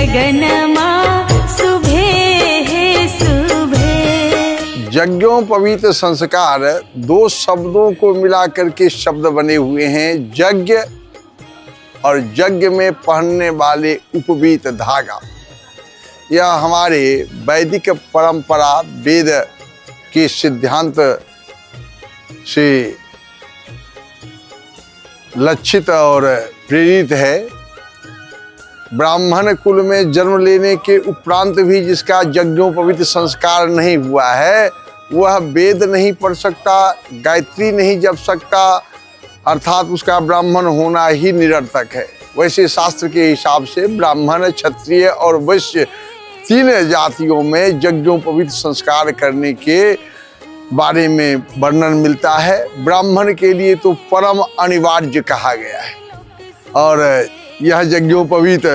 गगनमा सुबह है सुबह। यज्ञोपवीत संस्कार दो शब्दों को मिला करके शब्द बने हुए हैं, यज्ञ और यज्ञ में पहनने वाले उपवीत धागा। यह हमारे वैदिक परंपरा वेद के सिद्धांत से लक्षित और प्रेरित है। ब्राह्मण कुल में जन्म लेने के उपरांत भी जिसका यज्ञोपवीत संस्कार नहीं हुआ है वह वेद नहीं पढ़ सकता, गायत्री नहीं जप सकता, अर्थात उसका ब्राह्मण होना ही निरर्थक है। वैसे शास्त्र के हिसाब से ब्राह्मण, क्षत्रिय और वैश्य तीन जातियों में यज्ञोपवीत संस्कार करने के बारे में वर्णन मिलता है। ब्राह्मण के लिए तो परम अनिवार्य कहा गया है। और यह यज्ञोपवीत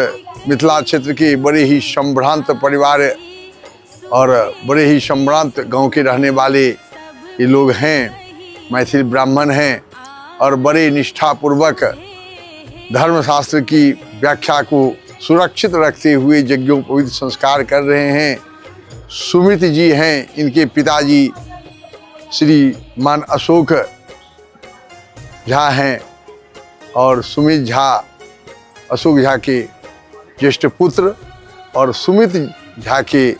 मिथिला क्षेत्र के बड़े ही संभ्रांत परिवार और बड़े ही संभ्रांत गांव के रहने वाले ये लोग हैं, मैथिल ब्राह्मण हैं और बड़े निष्ठापूर्वक धर्मशास्त्र की व्याख्या को सुरक्षित रखते हुए यज्ञोपवीत संस्कार कर रहे हैं। सुमित जी हैं, इनके पिताजी श्रीमान अशोक झा हैं और सुमित झा अशोक झा के ज्येष्ठ पुत्र और सुमित झा के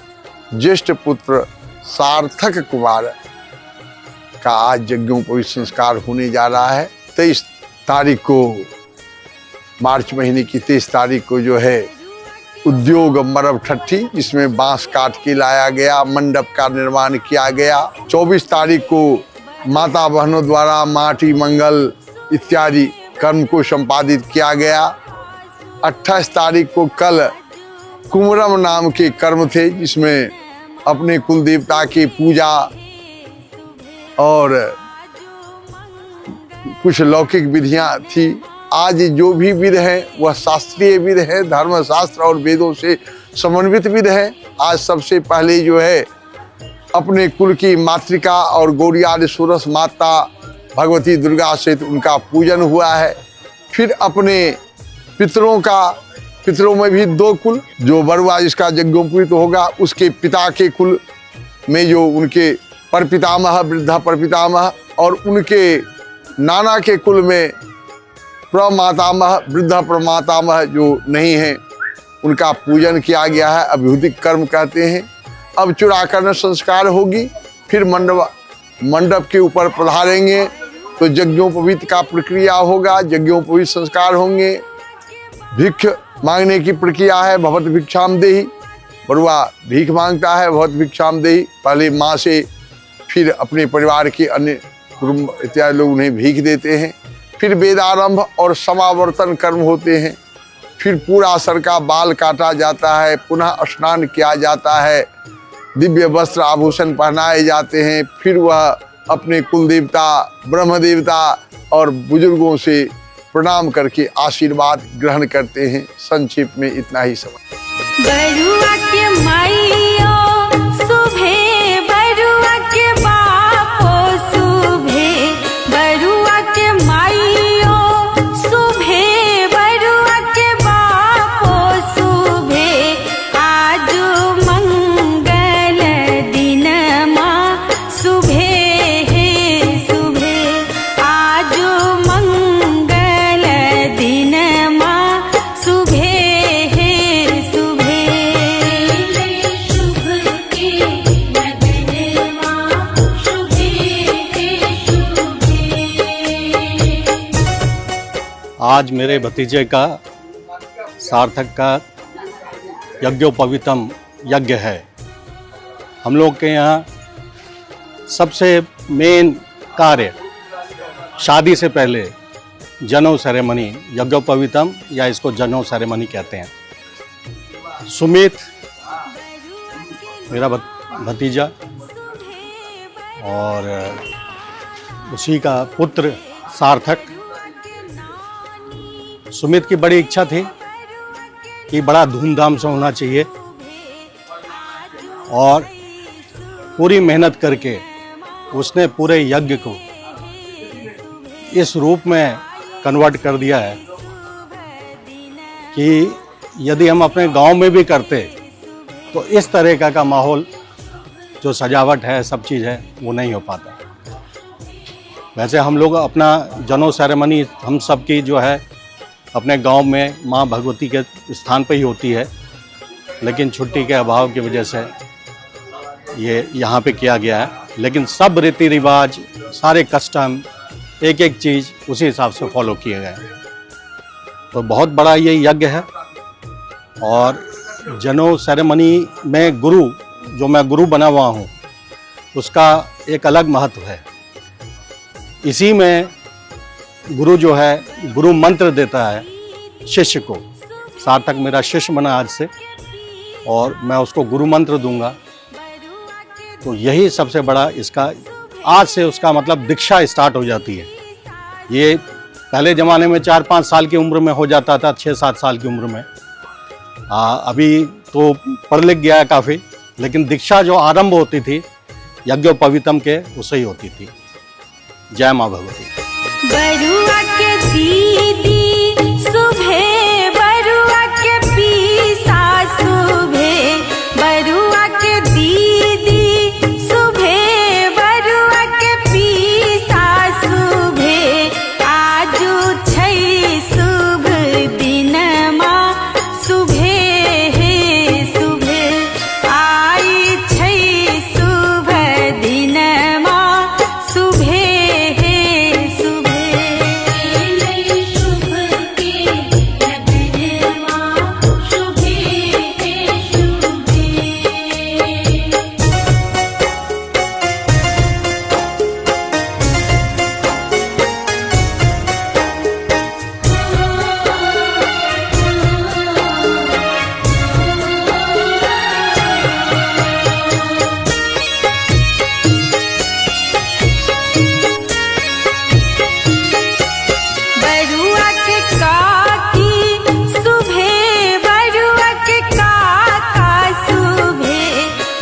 ज्येष्ठ पुत्र सार्थक कुमार का आज यज्ञोपवीत संस्कार होने जा रहा है। 23 तारीख को, मार्च महीने की 23 तारीख को जो है उद्योग मरब ठट्ठी, जिसमें बांस काट के लाया गया, मंडप का निर्माण किया गया। 24 तारीख को माता बहनों द्वारा माटी मंगल इत्यादि कर्म को संपादित किया गया। 28 तारीख को कल कुमरम नाम के कर्म थे, जिसमें अपने कुल देवता की पूजा और कुछ लौकिक विधियां थी। आज जो भी विध है वह शास्त्रीय विध है, धर्मशास्त्र और वेदों से समन्वित विध है। आज सबसे पहले जो है अपने कुल की मातृका और गौरियाद सुरस माता भगवती दुर्गा से उनका पूजन हुआ है। फिर अपने पितरों का, पितरों में भी 2 कुल, जो बरुआ जिसका यज्ञोपवीत होगा उसके पिता के कुल में जो उनके परपितामह, वृद्धा परपितामह और उनके नाना के कुल में प्रमातामह, वृद्धा प्रमातामह जो नहीं हैं उनका पूजन किया गया है, अभिहुतिक कर्म कहते हैं। अब चूड़ाकरण संस्कार होगी, फिर मंडप के ऊपर पधारेंगे तो यज्ञोपवीत का प्रक्रिया होगा, यज्ञोपवीत संस्कार होंगे। भिक्ष मांगने की प्रक्रिया है, भवत भिक्षाम देहि, बरुआ भीख मांगता है, भवत भिक्षाम देहि। पहले माँ से, फिर अपने परिवार के अन्य कुटुंब इत्यादि लोग उन्हें भीख देते हैं। फिर वेदारंभ और समावर्तन कर्म होते हैं। फिर पूरा सर का बाल काटा जाता है, पुनः स्नान किया जाता है, दिव्य वस्त्र आभूषण पहनाए जाते हैं। फिर वह अपने कुल देवता, ब्रह्म देवता और बुजुर्गों से प्रणाम करके आशीर्वाद ग्रहण करते हैं। संक्षिप्त में इतना ही समय। बरुआ के माइयो सुबह, बरुआ के बापो सुबह, बरुआ के माइयो सुबह, बरुआ के बापो सुबह। आज मंगल दिनमा सुबह है सुबह, आज मंगल दिनमा सुबह है सुबह। शुभ के लगनमा शुभ है शुभ। आज मेरे भतीजे का सार्थक का यज्ञोपवीतम यज्ञ है। हम लोग के यहाँ सबसे मेन कार्य शादी से पहले जनेऊ सेरेमनी, यज्ञोपवीतम या इसको जनेऊ सेरेमनी कहते हैं। सुमित मेरा भतीजा और उसी का पुत्र सार्थक। सुमित की बड़ी इच्छा थी कि बड़ा धूमधाम से होना चाहिए और पूरी मेहनत करके उसने पूरे यज्ञ को इस रूप में कन्वर्ट कर दिया है कि यदि हम अपने गांव में भी करते तो इस तरह का माहौल, जो सजावट है, सब चीज़ है, वो नहीं हो पाता। वैसे हम लोग अपना जनेऊ सेरेमनी हम सब की जो है अपने गांव में माँ भगवती के स्थान पर ही होती है, लेकिन छुट्टी के अभाव की वजह से ये यहाँ पे किया गया है। लेकिन सब रीति रिवाज, सारे कस्टम, एक एक चीज़ उसी हिसाब से फॉलो किए गए हैं। तो बहुत बड़ा ये यज्ञ है। और जनेऊ सेरेमनी में गुरु, जो मैं गुरु बना हुआ हूँ, उसका एक अलग महत्व है। इसी में गुरु जो है गुरु मंत्र देता है शिष्य को। सार्थक मेरा शिष्य बना आज से, और मैं उसको गुरु मंत्र दूंगा। तो यही सबसे बड़ा इसका, आज से उसका मतलब दीक्षा स्टार्ट हो जाती है। ये पहले ज़माने में 4-5 साल की उम्र में हो जाता था, 6-7 साल की उम्र में। अभी तो पढ़ लिख गया है काफ़ी, लेकिन दीक्षा जो आरंभ होती थी यज्ञोपवीतम के, उससे ही होती थी। जय माँ भगवती। बरुआ के दीदी सुबह, बरुआ के पीसा सुबह, बरुआ के दीदी सुबह, बरुआ के पीसा सुबह। आजू छै शुभ दिन माँ सुबह है सुबह, आई छै शुभ दिन माँ सुबह है सुबह। शुभ के लगन माँ शुभ है शुभ। बरुआ के काकी सुबह, बरुआ के काका सुबह,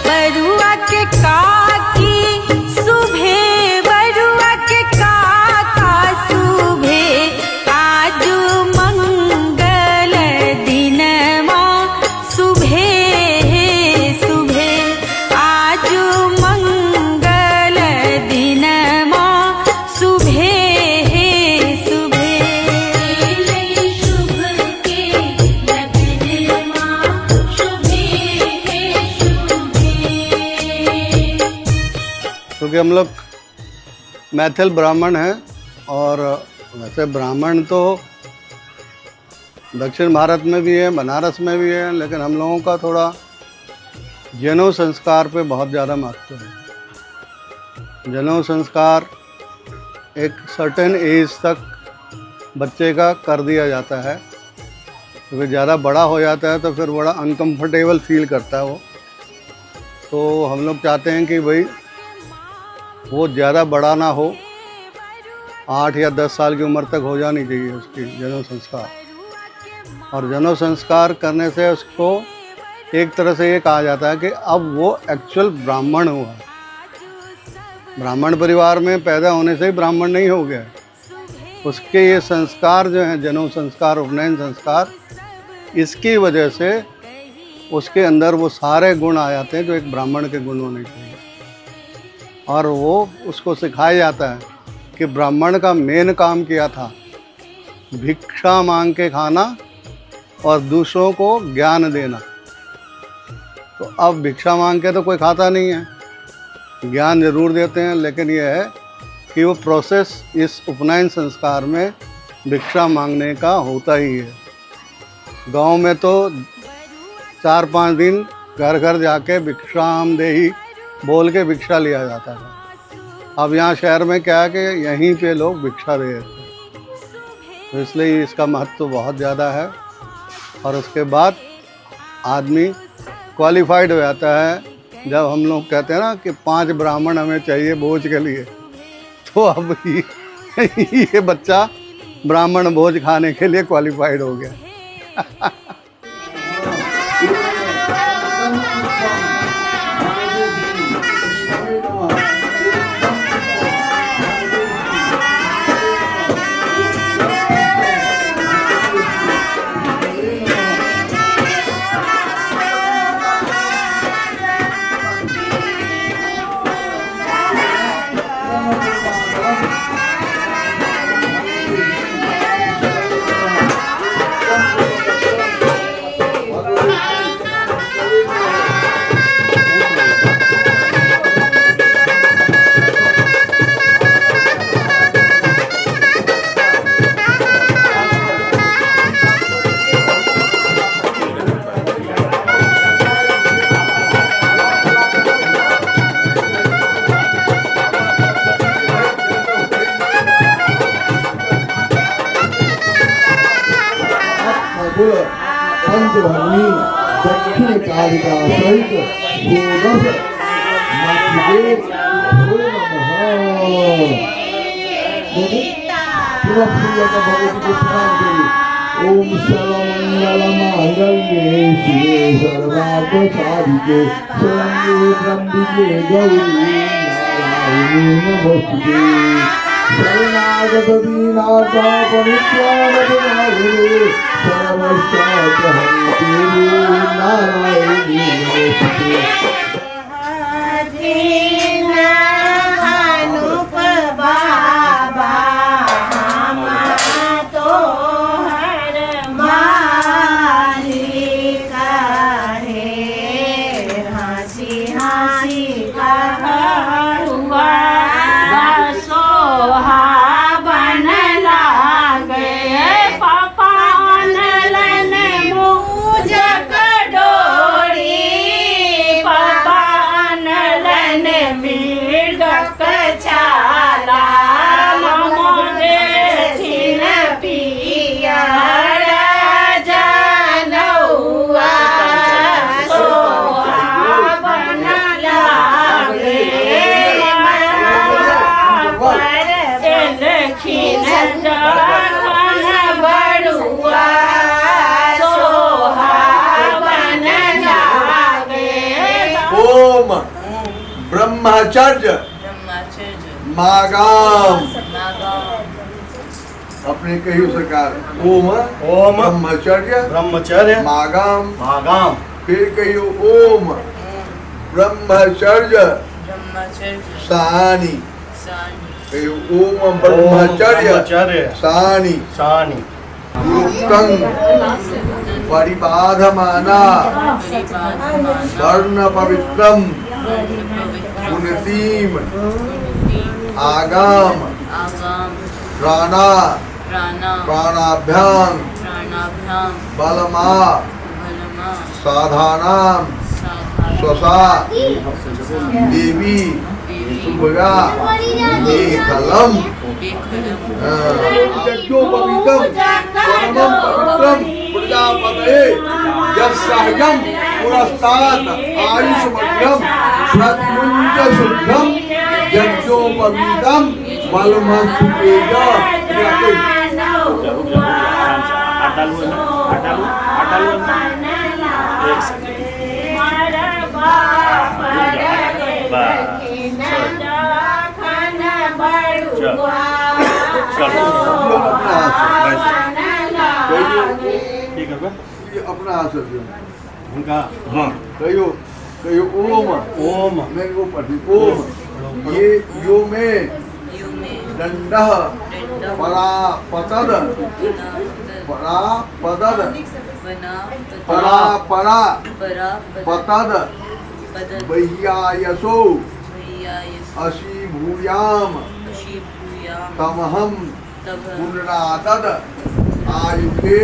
बरुआ के काकी सुबह, बरुआ के काका सुबह। आजू मंगल दिन माँ सुबह है सुबह, आजू मंगल दिन माँ सुबह है सुबह। शुभ के लगन माँ शुभ है शुभ। क्योंकि हम लोग मैथिल ब्राह्मण हैं, और वैसे ब्राह्मण तो दक्षिण भारत में भी है, बनारस में भी है, लेकिन हम लोगों का थोड़ा जनेऊ संस्कार पे बहुत ज़्यादा महत्व है। जनेऊ संस्कार एक सर्टेन एज तक बच्चे का कर दिया जाता है, क्योंकि ज़्यादा बड़ा हो जाता है तो फिर बड़ा अनकंफर्टेबल फील करता है वो। तो हम लोग चाहते हैं कि भाई वो ज़्यादा बड़ा ना हो, 8 या 10 साल की उम्र तक हो जानी चाहिए उसकी जनेऊ संस्कार। और जनेऊ संस्कार करने से उसको एक तरह से ये कहा जाता है कि अब वो एक्चुअल ब्राह्मण हुआ है। ब्राह्मण परिवार में पैदा होने से ही ब्राह्मण नहीं हो गया। उसके ये संस्कार जो हैं, जनेऊ संस्कार, उपनयन संस्कार, इसकी वजह से उसके अंदर वो सारे गुण आ जाते हैं जो एक ब्राह्मण के गुण होने चाहिए। और वो उसको सिखाया जाता है कि ब्राह्मण का मेन काम क्या था, भिक्षा मांग के खाना और दूसरों को ज्ञान देना। तो अब भिक्षा मांग के तो कोई खाता नहीं है, ज्ञान जरूर देते हैं, लेकिन यह है कि वो प्रोसेस इस उपनयन संस्कार में भिक्षा मांगने का होता ही है। गांव में तो 4-5 दिन घर घर जाके भिक्षाम देही बोल के भिक्षा लिया जाता था। अब यहाँ शहर में क्या है कि यहीं पे लोग भिक्षा दे देते हैं, तो इसलिए इसका महत्व बहुत ज़्यादा है। और उसके बाद आदमी क्वालिफाइड हो जाता है। जब हम लोग कहते हैं ना कि 5 ब्राह्मण हमें चाहिए भोज के लिए, तो अब ये बच्चा ब्राह्मण भोज खाने के लिए क्वालिफाइड हो गया। कारिका सहित षोडश मातृके नमो नमः। पुनः प्रियक भगवती को प्रणाम करिए। ओम सर्वमंगलमांगल्ये शिवे सर्वार्थ साधिके शरण्ये त्र्यंबके गौरी नारायणी नमोस्तुते। शरणागत दीनार्थ परित्राणपरायणे सर्वशास्त्रहन्ते नारायणी नमोस्तुते। ओम ब्रह्मचर्य मागाम। अपने कहियो सरकार ओम ओम ब्रह्मचर्य ब्रह्मचर्य मागाम। मागाम। फिर कहियो ओम ब्रह्मचर्य सानी। कहियो ओम ब्रह्मचर्य सानी सानी। युक्तं परिबाधमाना वर्ण पवित्रम पुनतीम आगाम प्राणा प्राणाभ्याम बलमा साधानाम स्वसा देवी सुभगा एकलम यज्ञोपवीतम परमं पवित्रम प्रजापतये यस्सहजं पुरस्तात् आयुष्मग्नं प्रत्युञ्च शुद्धं यज्ञोपवीतम बलमस्तुतेज। अपना हाथ से उनका हाँ कहियो कहियो ओम ओम मैं वो पढ़ी ओम ये यो में दंडः परापतद परापतद परा पतद वह्यायसो अशीभूयाम तमहम पुनरादद आयुके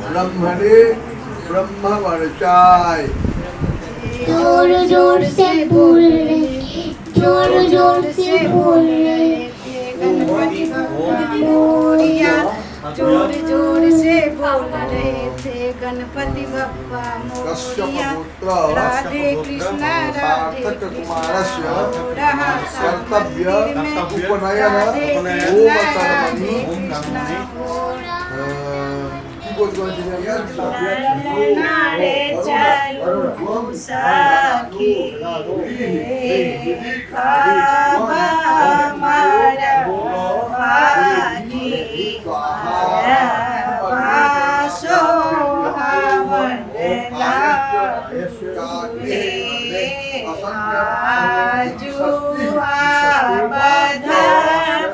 ब्रह्मणे ब्रह्मवर्चाय। जोर जोर से बोल रहे, जोर जोर से बोल रहे। गणपति मोरिया जोर जोर से बोल रहे थे। गणपति बप्पा मोरिया राधे कृष्ण राधे कुमारस्य रहा कर्तव्य उपनयन ओम कर्मणि नारे चलो सखी खाबा मारा भागी पासो हवन लागे आजुआ बधा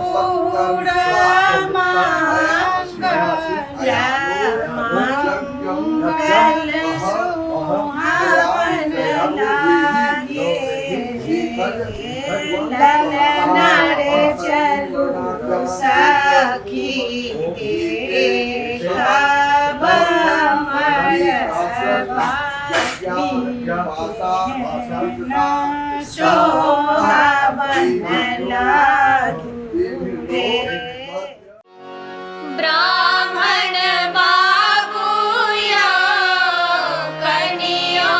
पूरा मंगल सुहावन लागे ललना रे चलो सखी खाबा मारा सोहावन लागे। ब्राह्मण बाबू या कन्या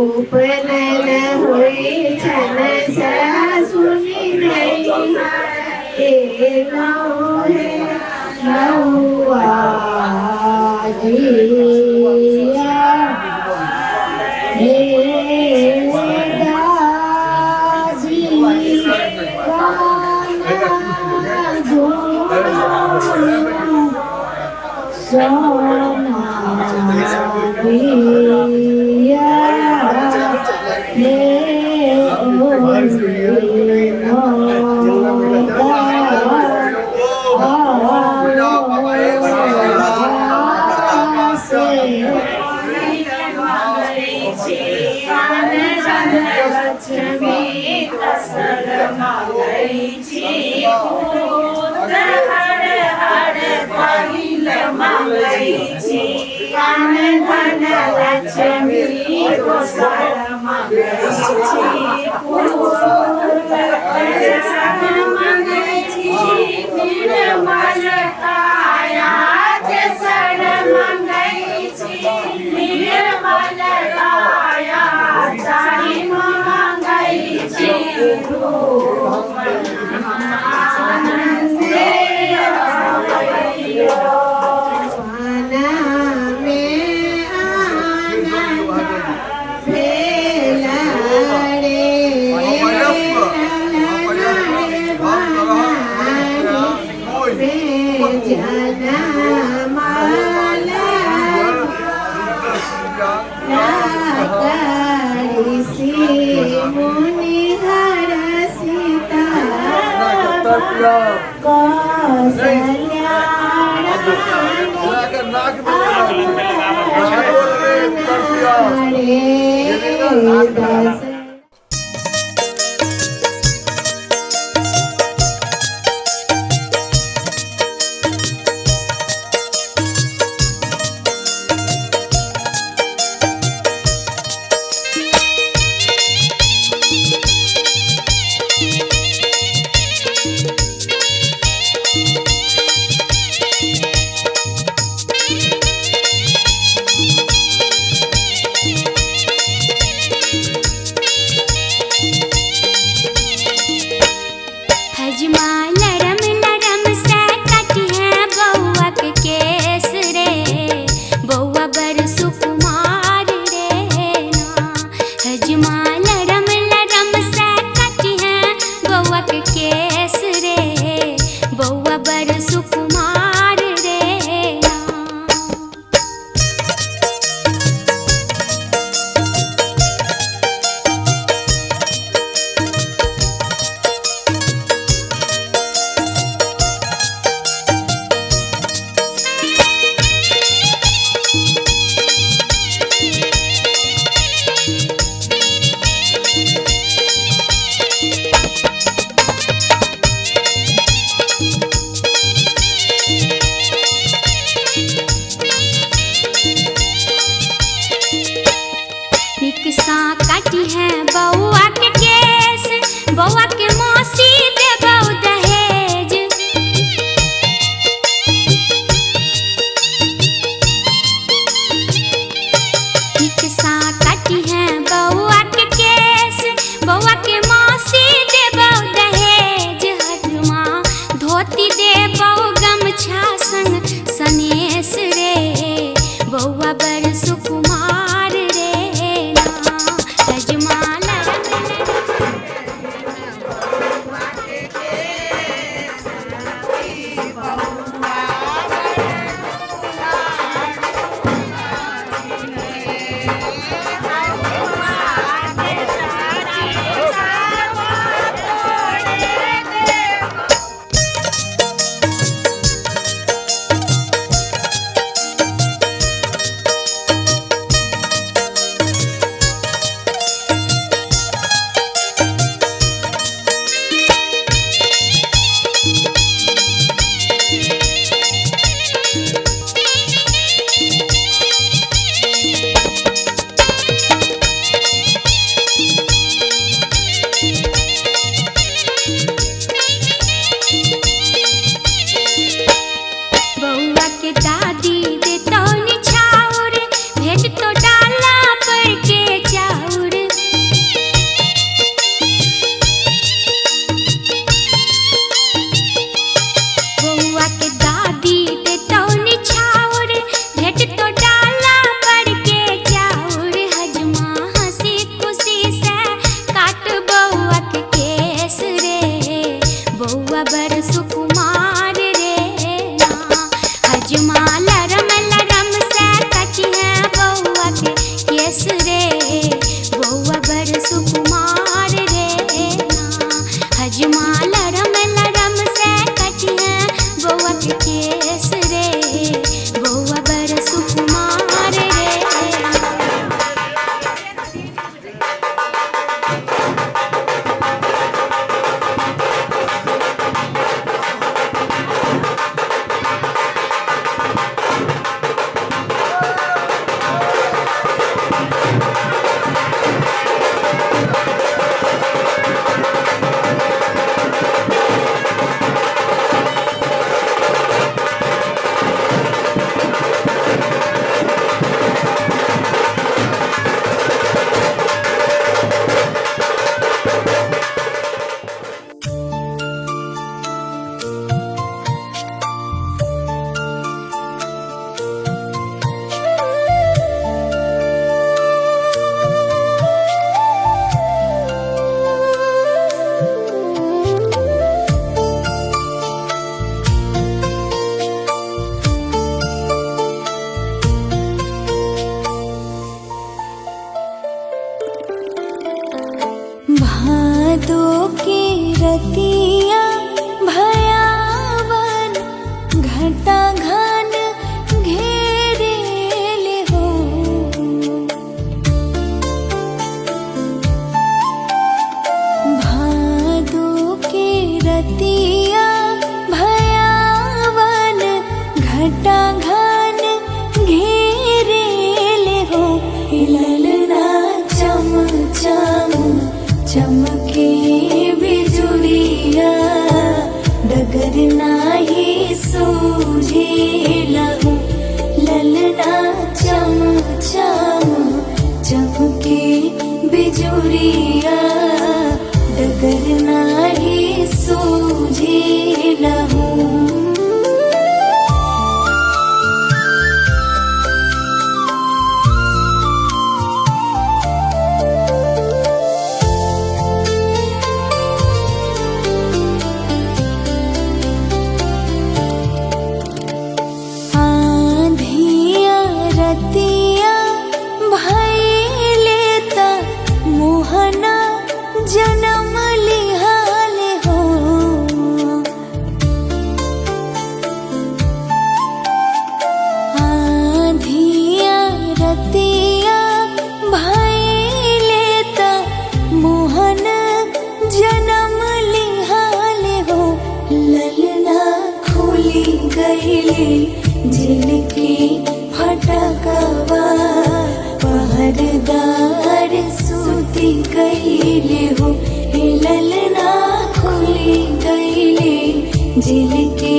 उपनयन हुई छन सुनी नहीं नौआ जिया हे दाजी सोना पिया सुकुमार रे ना हजमा लरम लरम से कटी है बउआ के केस रे बउआ बड़ सुकुमार रे ना हजमा लरम लरम से कटी है बउआ के केस रे बउआ बड़ सुकुमार रे भादो की रतिया भयावन घटा घन घेरेल हो भादो की रतिया भयावन घटा घन घेरेल हो ललना चम चम चमके बिजुलिया डगर नाही सूझे लहू ललना चम चम चमके बिजुलिया डगर नाही सूझे लहू रतिया भइले त मोहना जन्म लिहाल हो आधिया रतिया भइले त मोहन जन्म लिहाल हो ललना खुली गईले जिनकी फटकवा पहरदार सूती गईले हो ललना खुली गईले जिल के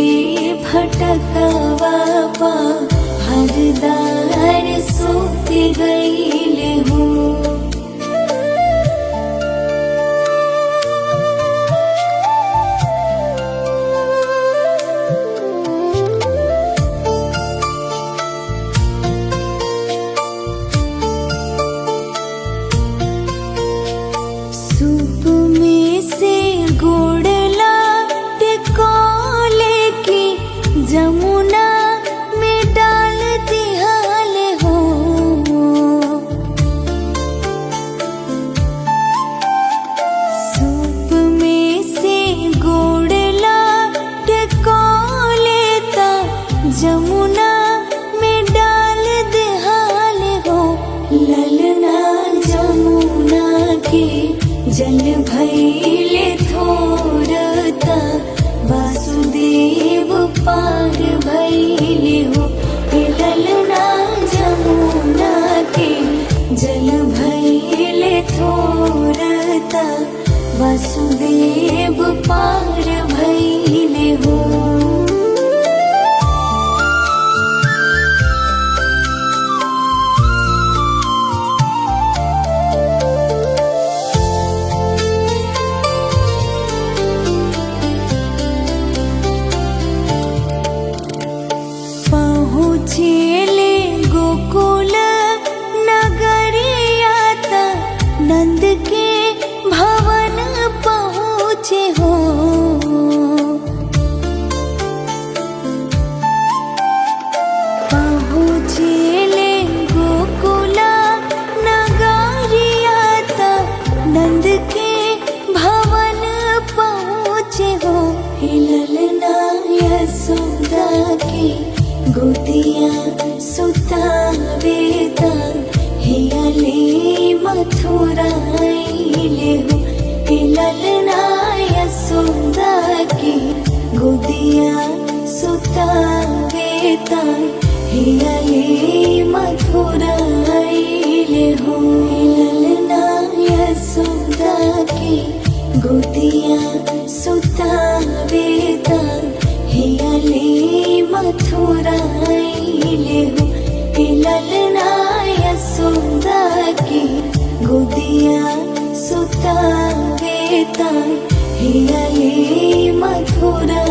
फटकवा पहरदार सूती गईले हो सूप में से गुड़ला टिकोले की जमुना में डाल दिहाल हो सूप में से गुड़ला टिकोले ता जमुना में डाल दिहाल हो ललना जमुना के जल भैले थोरता वासुदेव पार भैले हो ललना जमुना के जल भैले थोरता वासुदेव पार भैले हो चेले गोकुल नगरिया ता नंद के भवन पहुँचे हो ललना यशोदा की गोदिया सुतावेता हियाले मथुरा आइले हो। ललना यशोदा की गोदिया सुतावेता हियाले मथुरा आइले हो। ललना यशोदा की गोदिया सुतावेता हियाले मथुरा आइले हो। ललना यशोदा की गोदिया सुतावेता हियाले मथुरा